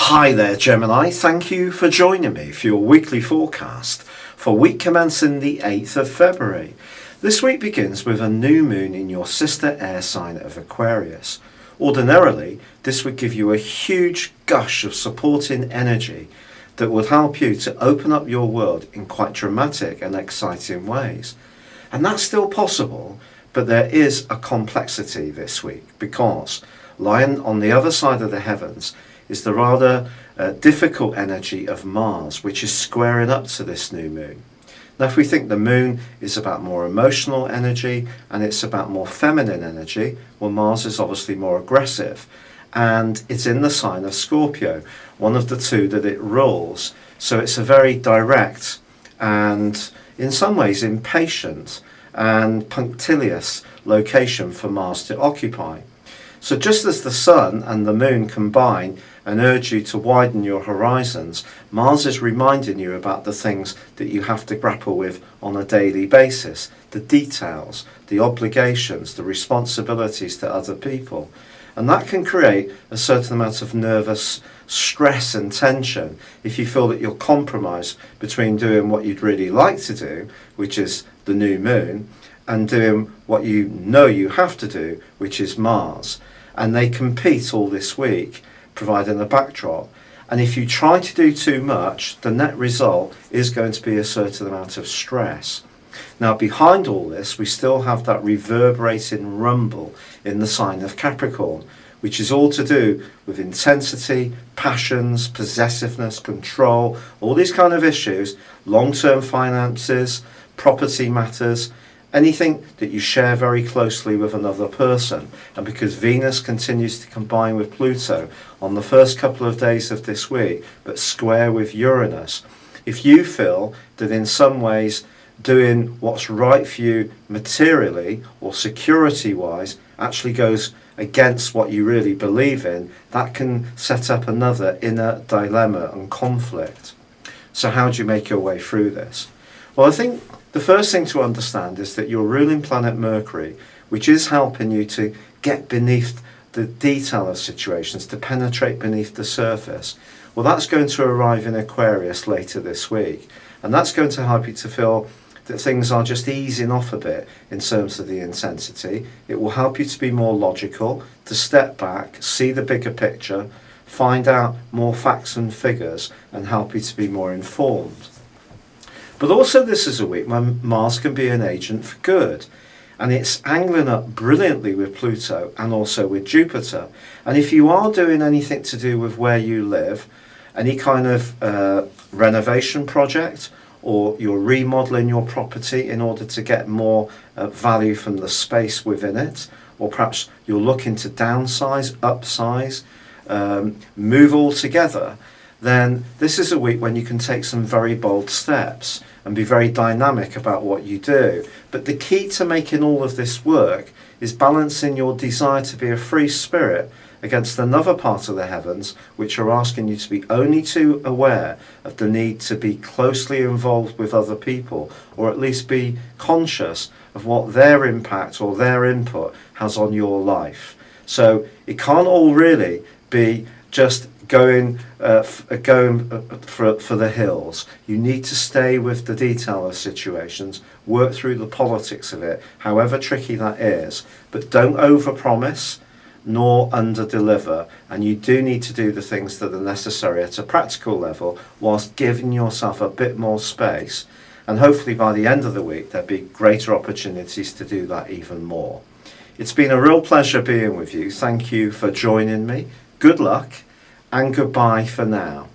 Hi there, Gemini. Thank you for joining me for your weekly forecast for week commencing the 8th of February. This week begins with a new moon in your sister air sign of Aquarius. Ordinarily, this would give you a huge gush of supporting energy that would help you to open up your world in quite dramatic and exciting ways. And that's still possible, but there is a complexity this week because lying on the other side of the heavens is the rather difficult energy of Mars, which is squaring up to this new moon. Now, if we think the moon is about more emotional energy and it's about more feminine energy, well, Mars is obviously more aggressive, and it's in the sign of Scorpio, one of the two that it rules. So it's a very direct and in some ways impatient and punctilious location for Mars to occupy. So just as the sun and the moon combine and urge you to widen your horizons, Mars is reminding you about the things that you have to grapple with on a daily basis, the details, the obligations, the responsibilities to other people. And that can create a certain amount of nervous stress and tension if you feel that you're compromised between doing what you'd really like to do, which is the new moon, and doing what you know you have to do, which is Mars. And they compete all this week, providing a backdrop. And if you try to do too much, the net result is going to be a certain amount of stress. Now, behind all this, we still have that reverberating rumble in the sign of Capricorn, which is all to do with intensity, passions, possessiveness, control, all these kind of issues, long-term finances, property matters, anything that you share very closely with another person. And because Venus continues to combine with Pluto on the first couple of days of this week, but square with Uranus, if you feel that in some ways doing what's right for you materially or security-wise actually goes against what you really believe in, that can set up another inner dilemma and conflict. So how do you make your way through this? Well, I think the first thing to understand is that your ruling planet Mercury, which is helping you to get beneath the detail of situations, to penetrate beneath the surface, well, that's going to arrive in Aquarius later this week. And that's going to help you to feel that things are just easing off a bit in terms of the intensity. It will help you to be more logical, to step back, see the bigger picture, find out more facts and figures, and help you to be more informed. But also this is a week when Mars can be an agent for good. And it's angling up brilliantly with Pluto and also with Jupiter. And if you are doing anything to do with where you live, any kind of renovation project, or you're remodeling your property in order to get more value from the space within it, or perhaps you're looking to downsize, upsize, move altogether, then this is a week when you can take some very bold steps and be very dynamic about what you do. But the key to making all of this work is balancing your desire to be a free spirit against another part of the heavens, which are asking you to be only too aware of the need to be closely involved with other people, or at least be conscious of what their impact or their input has on your life. So it can't all really be just going for the hills. You need to stay with the detail of situations, work through the politics of it, however tricky that is, but don't overpromise nor under-deliver, and you do need to do the things that are necessary at a practical level whilst giving yourself a bit more space, and hopefully by the end of the week there'll be greater opportunities to do that even more. It's been a real pleasure being with you. Thank you for joining me. Good luck and goodbye for now.